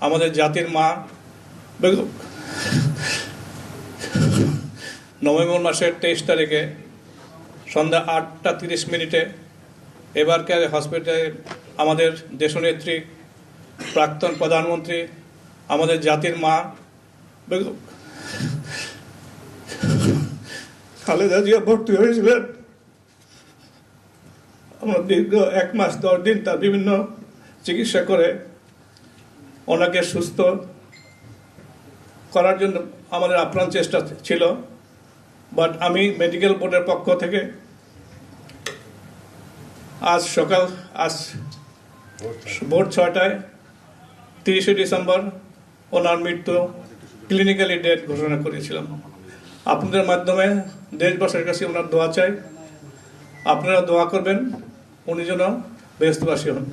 আমাদের জাতির মা বেগম নভেম্বর মাসের 23 তারিখে সন্ধ্যা 8:30 এবারকার হসপিটালে আমাদের দেশনেত্রী প্রাক্তন প্রধানমন্ত্রী আমাদের জাতির মা বেগম খালেদা জিয়া ভর্তি হয়েছিলেন। আমরা দীর্ঘ 1 মাস 10 দিন তার বিভিন্ন চিকিৎসা করে ওনাকে সুস্থ করার জন্য আমাদের আপ্রাণ চেষ্টা ছিল। বাট আমি মেডিকেল বোর্ডের পক্ষ থেকে আজ ভোর 6টায় 30 ডিসেম্বর ওনার মৃত্যু ক্লিনিক্যালি ডেথ ঘোষণা করেছিলাম। আপনাদের মাধ্যমে দেশবাসীর কাছে ওনার দোয়া চাই। আপনারা দোয়া করবেন উনি যেন বেহেশতবাসী হন।